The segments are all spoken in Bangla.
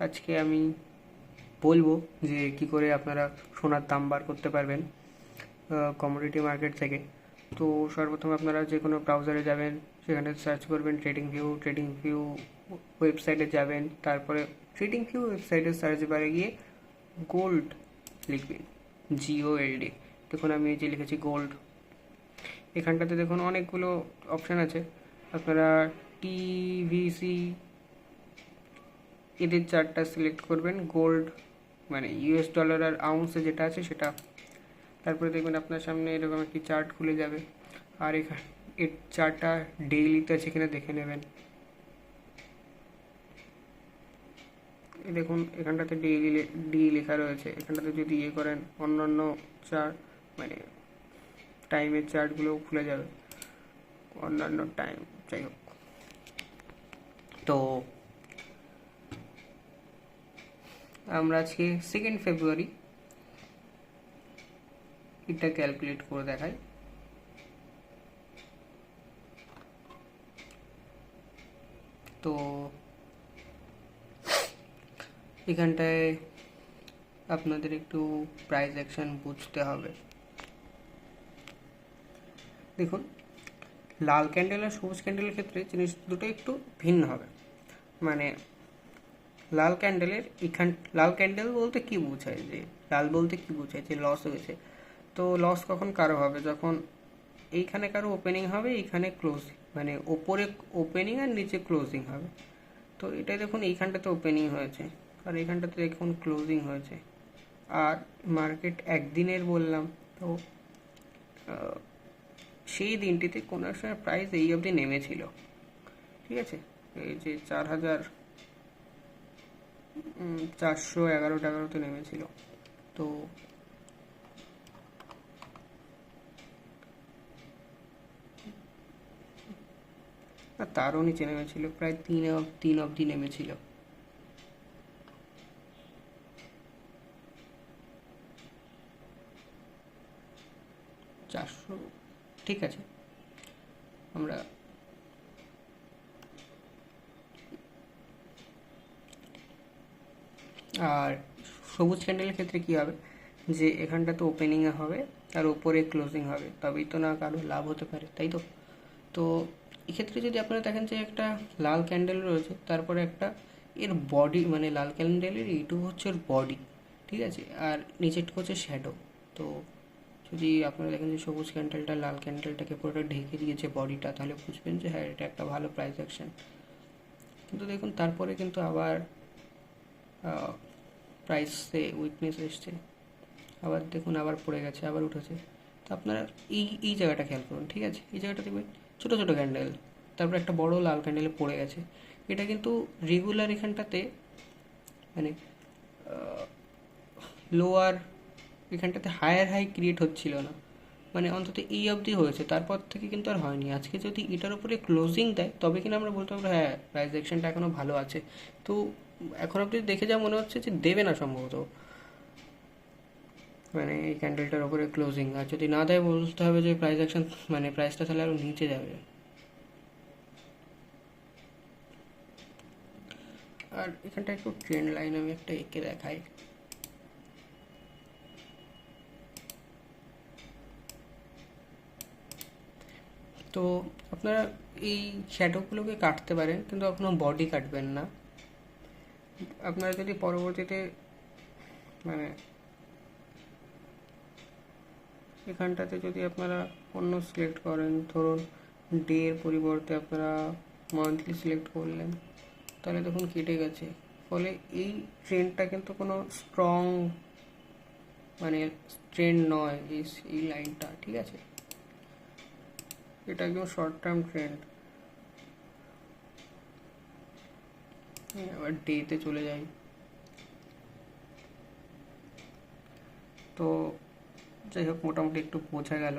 আজকে আমি বলবো যে কি করে আপনারা সোনার দাম বার করতে পারবেন কমোডিটি মার্কেট থেকে। তো সর্বপ্রথম আপনারা যে কোনো ব্রাউজারে যাবেন, সেখানে সার্চ করবেন ট্রেডিং ভিউ ওয়েবসাইটে যাবেন, তারপরে ট্রেডিং ভিউ ওয়েবসাইটের সার্চ বারে গিয়ে গোল্ড লিখবেন, GOLD। দেখুন আমি এই যে লিখেছি গোল্ড। এখানটাতে দেখুন অনেকগুলো অপশান আছে। আপনারা TVC এদের চার্টটা সিলেক্ট করবেন, গোল্ড মানে US ডলার আর আউন্সে যেটা আছে সেটা। তারপরে দেখবেন আপনার সামনে এরকম একটি চার্ট খুলে যাবে, আর এখানে এর চার্টটা ডেইলিতে আছে কিনা দেখে নেবেন। দেখুন এখানটাতে ডি লেখা রয়েছে। এখানটাতে যদি ইয়ে করেন অন্যান্য চার্ট মানে টাইমের চার্টগুলোও খুলে যাবে, অন্যান্য টাইম। যাই হোক, তো আমরা আজকে 2 ফেব্রুয়ারি এটা ক্যালকুলেট করে দেখাই। তো এখানটায় আপনাদের একটু প্রাইস অ্যাকশন বুঝতে হবে। দেখুন লাল ক্যান্ডেল আর সবুজ ক্যান্ডেলের ক্ষেত্রে জিনিস দুটো একটু ভিন্ন হবে। মানে লাল ক্যান্ডেল বলতে কি বোঝায়, যে লাল বলতে কি বোঝায় যে লস হয়েছে। তো লস কখন কারো হবে, যখন এইখানে কারো ওপেনিং হবে, এইখানে ক্লোজ, মানে ওপরে ওপেনিং আর নিচে ক্লোজিং হবে। তো এটা দেখুন এইখানটাতে ওপেনিং হয়েছে আর এইখানটাতে দেখুন ক্লোজিং হয়েছে। আর মার্কেট একদিনের বললাম, তো সেই দিনটিতে কোনো এক সময় প্রাইস এই অবধি নেমেছিল, ঠিক আছে। এই যে 4,411 নেমেছিল। তো আর তারও নিচে নেমেছিল, প্রায় তিন অবধি নেমেছিল। চারশো, ঠিক আছে। আমরা আর সবুজ ক্যান্ডেলের ক্ষেত্রে কি হবে, যে এখানটা তো ওপেনিংয়ে হবে আর ওপরে ক্লোজিং হবে, তবেই তো না কারো লাভ হতে পারে, তাই তো। তো এক্ষেত্রে যদি আপনারা দেখেন যে একটা লাল ক্যান্ডেল রয়েছে, তারপরে একটা এর বডি, মানে লাল ক্যান্ডেলের এইটুকু হচ্ছে ওর বডি, ঠিক আছে, আর নিচেরটুকু হচ্ছে শ্যাডো। তো যদি আপনারা দেখেন যে সবুজ ক্যান্ডেলটা লাল ক্যান্ডেলটাকে পুরোটা ঢেকে দিয়েছে বডিটা, তাহলে বুঝবেন যে হ্যাঁ এটা একটা ভালো প্রাইস অ্যাকশন। কিন্তু দেখুন তারপরে কিন্তু আবার প্রাইসে উইকনেস এসছে, আবার দেখুন আবার পড়ে গেছে, আবার উঠেছে। তো আপনারা এই জায়গাটা খেয়াল করুন, ঠিক আছে। এই জায়গাটা দেখবেন ছোটো ছোটো ক্যান্ডেল, তারপর একটা বড় লাল ক্যান্ডেলে পড়ে গেছে। এটা কিন্তু রেগুলার এখানটাতে মানে লোয়ার, এখানটাতে হায়ার হাই ক্রিয়েট হচ্ছিল না, মানে অন্তত এই অবধি হয়েছে, তারপর থেকে কিন্তু আর হয়নি। আজকে যদি এটার উপরে ক্লোজিং দেয় তবে কিনা আমরা বলতে পারবো হ্যাঁ প্রাইস অ্যাকশনটা এখনও ভালো আছে। তো এখন অবধি দেখে যা মনে হচ্ছে যে দেবে না সম্ভবত, মানে এই ক্যান্ডেলটার ওপরে ক্লোজিং। আর যদি না দেয় বলতে হবে যে প্রাইস অ্যাকশন, মানে প্রাইসটা তাহলে আরও নিচে যাবে। আর এখানটা একটু ট্রেন্ড লাইন আমি একটা এঁকে দেখাই। তো আপনারা এই শ্যাডোগুলোকে কাটতে পারেন, কিন্তু কখনো বডি কাটবেন না। আপনারা যদি পরবর্তীতে মানে এখানটাতে যদি আপনারা অন্য সিলেক্ট করেন, ধরুন ডে এর পরিবর্তে আপনারা মান্থলি সিলেক্ট করলেন, তাহলে দেখুন কেটে গেছে। ফলে এই ট্রেন্ডটা কিন্তু কোনো স্ট্রং মানে ট্রেন্ড নয়, এই লাইনটা, ঠিক আছে। এটা একদম শর্ট টার্ম ট্রেন্ড। আবার ডেতে চলে যাই। তো যাই হোক, মোটামুটি একটু বোঝা গেল।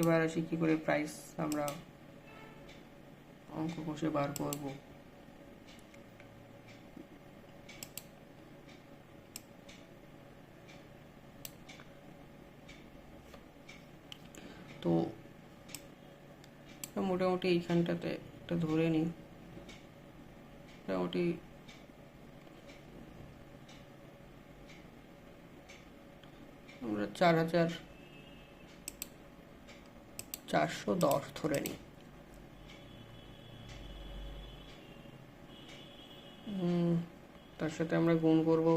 এবার আসি কী করে প্রাইস আমরা অঙ্ক কষে বার করব। তো মোটামুটি এইখানটাতে একটা ধরে নিই মোটামুটি আমরা 4,410 ধরে নিই। তার সাথে আমরা গুণ করব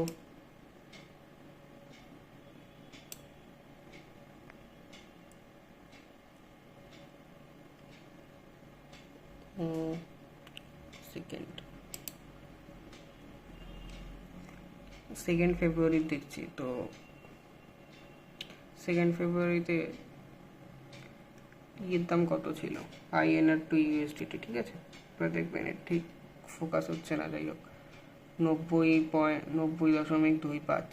সেকেন্ড ফেব্রুয়ারি দেখছি। তো 2 ফেব্রুয়ারিতে এর দাম কত ছিল INR টু USDT, ঠিক আছে? আপনারা দেখবেন এর ঠিক ফোকাস হচ্ছে না, যাই হোক 90.25।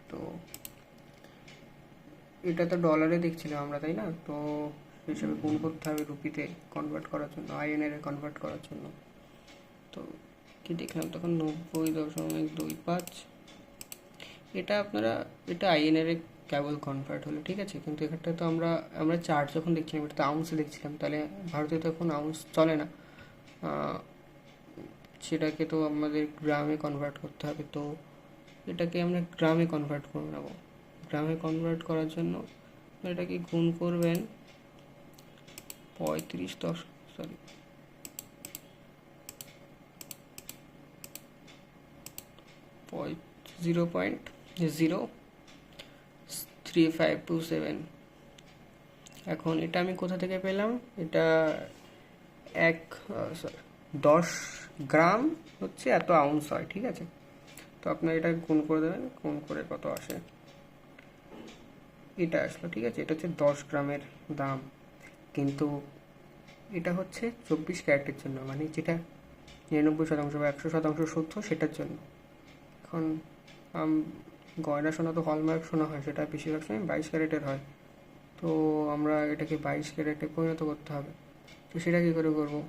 তো এটা তো ডলারে দেখছিলাম আমরা, তাই না? তো হিসেবে গুণ করতে হবে রুপিতে কনভার্ট করার জন্য, INR এ কনভার্ট করার জন্য। তো কি দেখলাম তখন 90.25। এটা আপনারা, এটা INR এ কেবল কনভার্ট হলো, ঠিক আছে? কিন্তু এখানটা তো আমরা চার্ট যখন দেখছিলাম এটা তো আউন্সে দেখছিলাম, তাহলে ভারতে তো এখন আউন্স চলে না, সেটাকে তো আমাদের গ্রামে কনভার্ট করতে হবে। তো এটাকে আমরা গ্রামে কনভার্ট করে নেব। গ্রামে কনভার্ট করার জন্য এটাকে গুণ করবেন 0.3527। এখন এটা আমি কোথা থেকে পেলাম? এটা 10 গ্রাম হচ্ছে এত আউন্স হয়, ঠিক আছে? তো আপনার এটা গুণ করে দেবেন, গুণ করে কত আসে এটা আসলো, ঠিক আছে? এটা হচ্ছে 10 গ্রামের দাম। কিন্তু এটা হচ্ছে 24 ক্যারেটের জন্য, মানে যেটা 99% বা 100% শুদ্ধ সেটার জন্য। এখন গয়না সোনা তো হলমার্ক সোনা হয়, সেটা বেশিরভাগ সময় 22 ক্যারেটের হয়। তো আমরা এটাকে 22 ক্যারেটে পরিণত করতে হবে। তো সেটা কী করে করবো?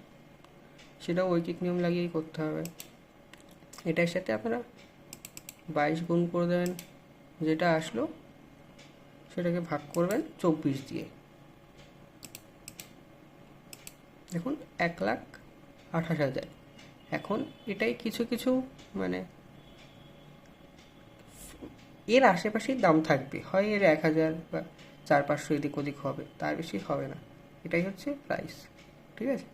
সেটাও ঐকিক নিয়ম লাগিয়েই করতে হবে। এটার সাথে আপনারা 22 গুণ করে দেবেন, যেটা আসলো সেটাকে ভাগ করবেন 24 দিয়ে। দেখুন 1,28,000। এখন এটাই কিছু কিছু মানে এর আশেপাশেই দাম থাকবে, হয় এর 1,000 বা 400-500 এদিক ওদিক হবে, তার বেশি হবে না। এটাই হচ্ছে প্রাইস, ঠিক আছে?